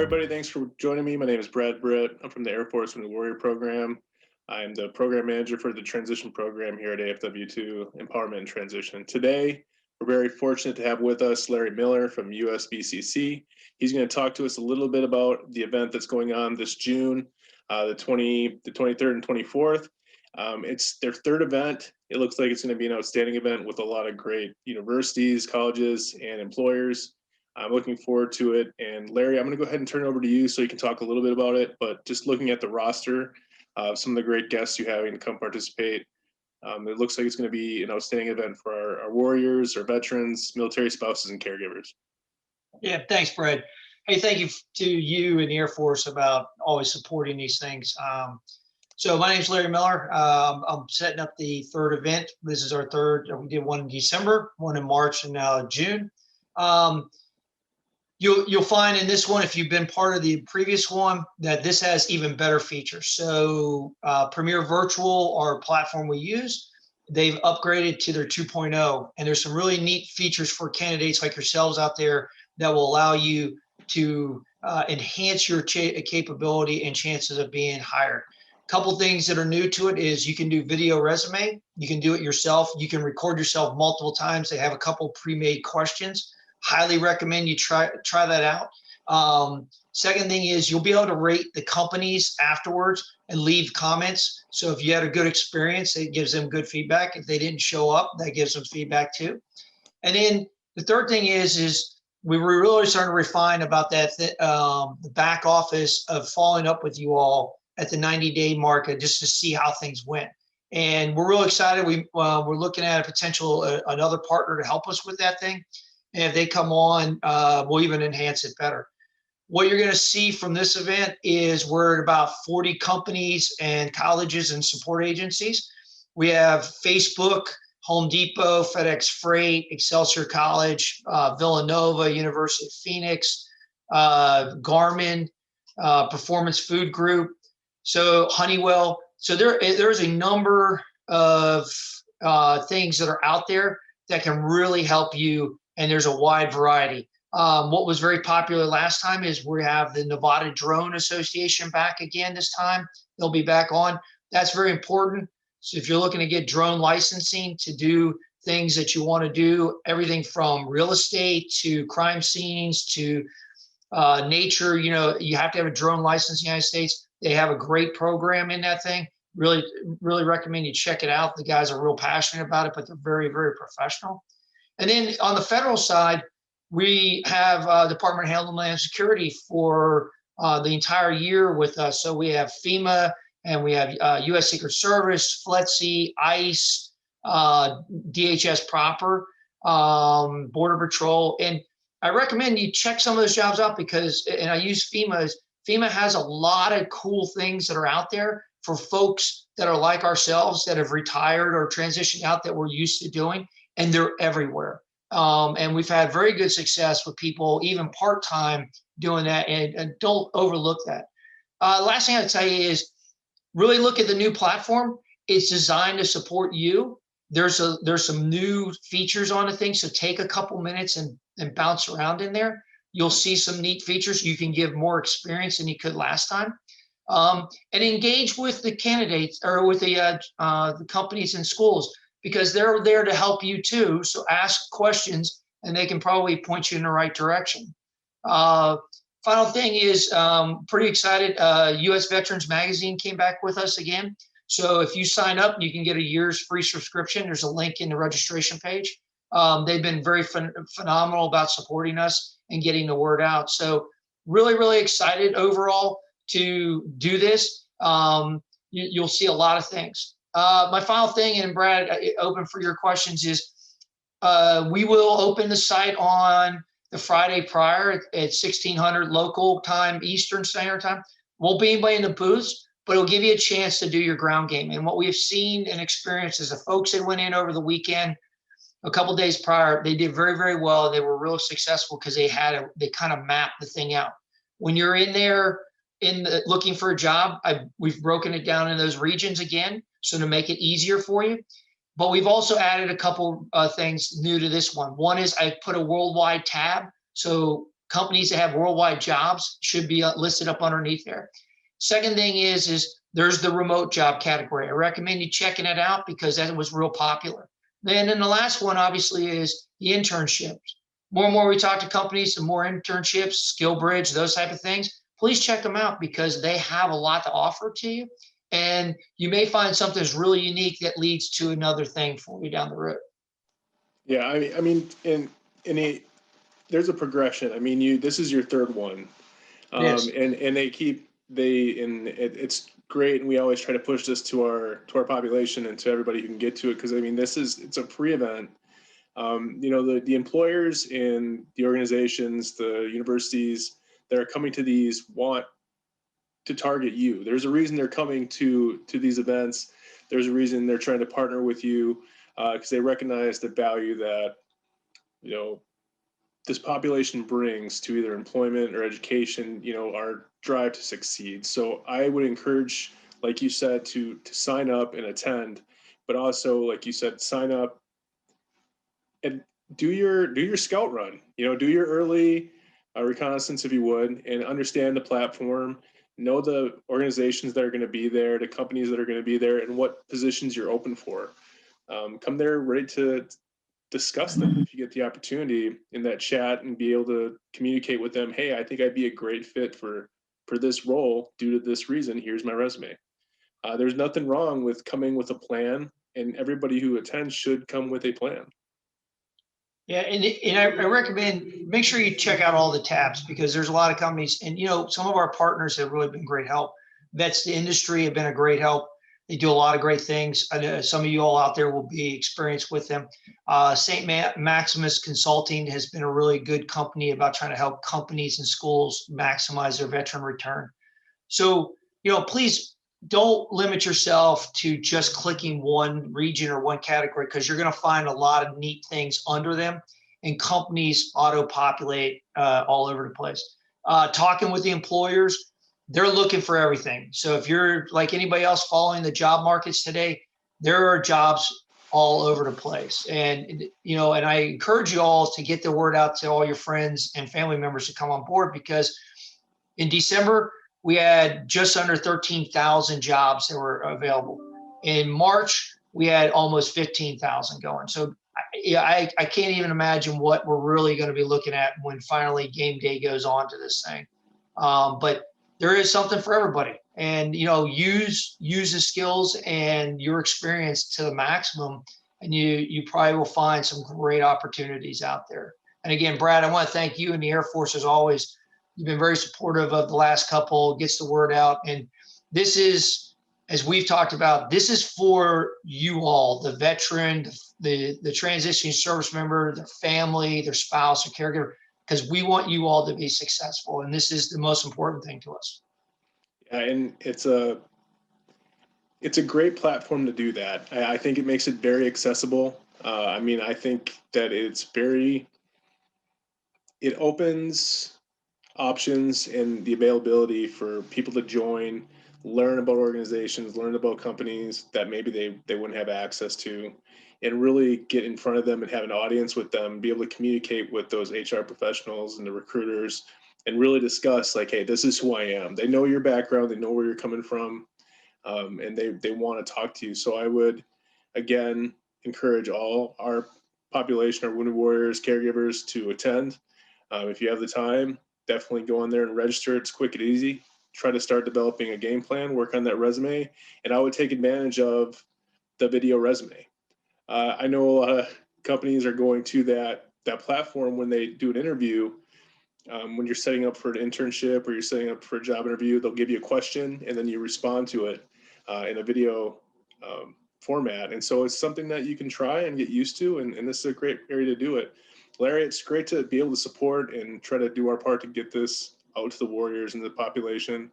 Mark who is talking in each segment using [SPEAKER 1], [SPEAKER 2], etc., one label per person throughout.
[SPEAKER 1] everybody. Thanks for joining me. My name is Brad Britt. I'm from the Air Force Wounded Warrior Program. I'm the program manager for the transition program here at AFW2 Empowerment and Transition. Today, we're very fortunate to have with us Larry Miller from USVCC. He's going to talk to us a little bit about the event that's going on this June, the 23rd and 24th. It's their third event. It looks like it's going to be an outstanding event with a lot of great universities, colleges, and employers. I'm looking forward to it. And Larry, I'm going to go ahead and turn it over to you so you can talk a little bit about it. But just looking at the roster, some of the great guests you're having to come participate, it looks like it's going to be an outstanding event for our warriors, our veterans, military spouses, and caregivers.
[SPEAKER 2] Yeah, thanks, Brad. Hey, thank you to you and the Air Force about always supporting these things. So my name is Larry Miller. I'm setting up the third event. This is our third. We did one in December, one in March, and now June. You'll find in this one, if you've been part of the previous one, that this has even better features. So Premier Virtual, our platform we use, they've upgraded to their 2.0, and there's some really neat features for candidates like yourselves out there that will allow you to enhance your capability and chances of being hired. A couple things that are new to it is you can do video resume. You can do it yourself. You can record yourself multiple times. They have a couple pre-made questions. Highly recommend you try that out. Second thing is you'll be able to rate the companies afterwards and leave comments. So if you had a good experience, it gives them good feedback. If they didn't show up, that gives them feedback too. And then the third thing is we were really starting to refine about that, the back office of following up with you all at the 90-day mark just to see how things went. And we're real excited. We're looking at a potential another partner to help us with that thing. And if they come on, we'll even enhance it better. What you're going to see from this event is we're at about 40 companies and colleges and support agencies. We have Facebook, Home Depot, FedEx Freight, Excelsior College, Villanova, University of Phoenix, Garmin, Performance Food Group, so Honeywell. So there's a number of things that are out there that can really help you. And there's a wide variety. What was very popular last time is we have the Nevada Drone Association back again this time. They'll be back on. That's very important. So if you're looking to get drone licensing to do things that you want to do, everything from real estate to crime scenes to nature, you have to have a drone license in the United States. They have a great program in that thing. Really, really recommend you check it out. The guys are real passionate about it, but they're very, very professional. And then on the federal side, we have Department of Homeland Security for the entire year with us. So we have FEMA and we have U.S. Secret Service, FLETC, ICE, DHS proper, Border Patrol. And I recommend you check some of those jobs out because, and I use FEMA. FEMA has a lot of cool things that are out there for folks that are like ourselves that have retired or transitioned out that we're used to doing. And they're everywhere. And we've had very good success with people, even part-time, doing that. And don't overlook that. Last thing I'd tell you is really look at the new platform. It's designed to support you. There's some new features on the thing. So take a couple minutes and bounce around in there. You'll see some neat features. You can give more experience than you could last time. And engage with the candidates or with the companies and schools, because they're there to help you too. So ask questions and they can probably point you in the right direction. Final thing is pretty excited. US Veterans Magazine came back with us again. So if you sign up, you can get a year's free subscription. There's a link in the registration page. They've been very phenomenal about supporting us and getting the word out. So really, really excited overall to do this. You'll see a lot of things. My final thing, and Brad, open for your questions, is we will open the site on the Friday prior at 1600 local time, Eastern Standard Time. Won't be anybody in the booths, but it'll give you a chance to do your ground game. And what we've seen and experienced is the folks that went in over the weekend, a couple of days prior, they did very, very well. They were real successful because they kind of mapped the thing out. When you're in there looking for a job, we've broken it down in those regions again, so to make it easier for you. But we've also added a couple things new to this one. One is I put a worldwide tab. So companies that have worldwide jobs should be listed up underneath there. Second thing is there's the remote job category. I recommend you checking it out because that was real popular. Then the last one obviously is the internships. More and more we talk to companies, and more internships, skill bridge, those type of things. Please check them out because they have a lot to offer to you. And you may find something that's really unique that leads to another thing for you down the road.
[SPEAKER 1] Yeah, I mean, there's a progression. I mean, this is your third one,
[SPEAKER 2] Yes.
[SPEAKER 1] and it's great, and we always try to push this to our population and to everybody who can get to it, because I mean, it's a free event. The employers and the organizations, the universities that are coming to these want to target you. There's a reason they're coming to these events. There's a reason they're trying to partner with you, because they recognize the value that this population brings to either employment or education, our drive to succeed. So I would encourage, like you said, to sign up and attend, but also, like you said, sign up and do your scout run, do your early reconnaissance, if you would, and understand the platform, know the organizations that are going to be there, the companies that are going to be there, and what positions you're open for. Come there ready to discuss them if you get the opportunity in that chat and be able to communicate with them. Hey, I think I'd be a great fit for this role due to this reason. Here's my resume. There's nothing wrong with coming with a plan, and everybody who attends should come with a plan.
[SPEAKER 2] Yeah, and I recommend make sure you check out all the tabs because there's a lot of companies, and some of our partners have really been great help. Vets the industry have been a great help. They do a lot of great things. I know some of you all out there will be experienced with them. St. Maximus Consulting has been a really good company about trying to help companies and schools maximize their veteran return. So, please don't limit yourself to just clicking one region or one category, because you're going to find a lot of neat things under them, and companies auto-populate all over the place. Talking with the employers, they're looking for everything. So if you're like anybody else following the job markets today, there are jobs all over the place. And, and I encourage you all to get the word out to all your friends and family members to come on board, because in December, we had just under 13,000 jobs that were available. In March, we had almost 15,000 going. So I can't even imagine what we're really going to be looking at when finally game day goes on to this thing. But there is something for everybody, and use the skills and your experience to the maximum, and you probably will find some great opportunities out there. And again, Brad, I want to thank you and the Air Force as always. You've been very supportive of the last couple, gets the word out. And this is, as we've talked about, this is for you all, the veteran, the transitioning service member, their family, their spouse or caregiver, because we want you all to be successful. And this is the most important thing to us.
[SPEAKER 1] Yeah, and it's a great platform to do that. I think it makes it very accessible. I think that it opens options and the availability for people to join, learn about organizations, learn about companies that maybe they wouldn't have access to, and really get in front of them and have an audience with them, be able to communicate with those HR professionals and the recruiters, and really discuss like, hey, this is who I am. They know your background, they know where you're coming from, and they want to talk to you. So I would, again, encourage all our population, our wounded warriors, caregivers to attend. If you have the time, definitely go on there and register. It's quick and easy. Try to start developing a game plan, work on that resume, and I would take advantage of the video resume. I know a lot of companies are going to that platform when they do an interview. When you're setting up for an internship or you're setting up for a job interview, they'll give you a question and then you respond to it in a video format. And so it's something that you can try and get used to, and this is a great area to do it. Larry, it's great to be able to support and try to do our part to get this out to the warriors and the population.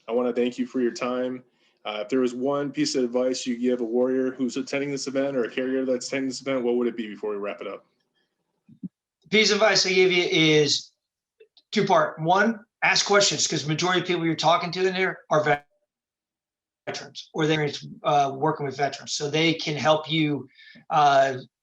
[SPEAKER 1] I want to thank you for your time. If there was one piece of advice you give a warrior who's attending this event or a caregiver that's attending this event, what would it be before we wrap it up?
[SPEAKER 2] The piece of advice I give you is two-part. One, ask questions, because the majority of people you're talking to in there are veterans, or they're working with veterans, so they can help you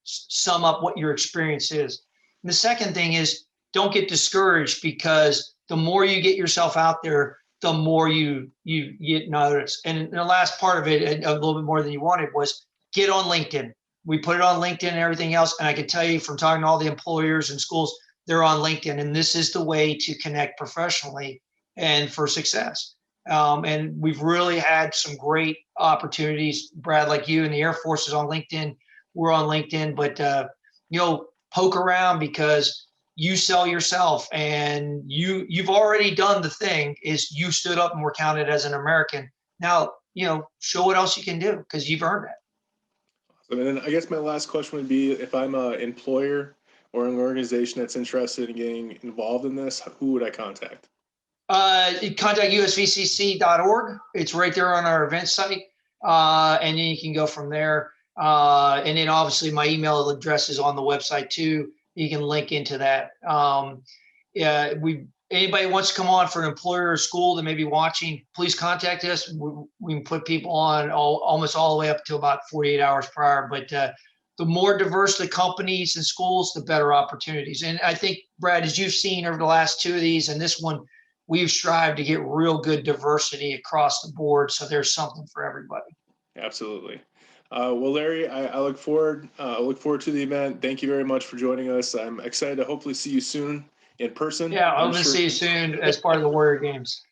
[SPEAKER 2] sum up what your experience is. And the second thing is don't get discouraged, because the more you get yourself out there, the more you get noticed. And the last part of it, a little bit more than you wanted, was get on LinkedIn. We put it on LinkedIn and everything else. And I can tell you from talking to all the employers and schools, they're on LinkedIn. And this is the way to connect professionally and for success. And we've really had some great opportunities. Brad, like you, and the Air Force is on LinkedIn. We're on LinkedIn, but poke around, because you sell yourself, and you've already done the thing. Is you stood up and were counted as an American. Now, show what else you can do, because you've earned it.
[SPEAKER 1] And then I guess my last question would be, if I'm an employer or an organization that's interested in getting involved in this, who would I contact?
[SPEAKER 2] Contact USVCC.org. It's right there on our event site. And then you can go from there. And then obviously my email address is on the website too. You can link into that. Anybody wants to come on for an employer or school that may be watching, please contact us. We can put people on almost all the way up to about 48 hours prior. But the more diverse the companies and schools, the better opportunities. And I think, Brad, as you've seen over the last two of these and this one, we've strived to get real good diversity across the board. So there's something for everybody.
[SPEAKER 1] Absolutely. Well, Larry, I look forward to the event. Thank you very much for joining us. I'm excited to hopefully see you soon in person.
[SPEAKER 2] Yeah, I'm going to see you soon as part of the Warrior Games.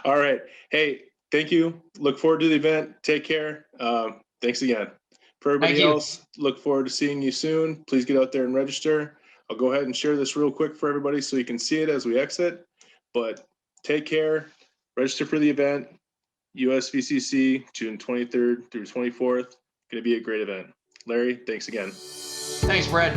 [SPEAKER 1] All right. Hey, thank you. Look forward to the event. Take care. Thanks again. For everybody else, look forward to seeing you soon. Please get out there and register. I'll go ahead and share this real quick for everybody so you can see it as we exit. But take care. Register for the event. USVCC, June 23rd through 24th. Going to be a great event. Larry, thanks again.
[SPEAKER 2] Thanks, Brad.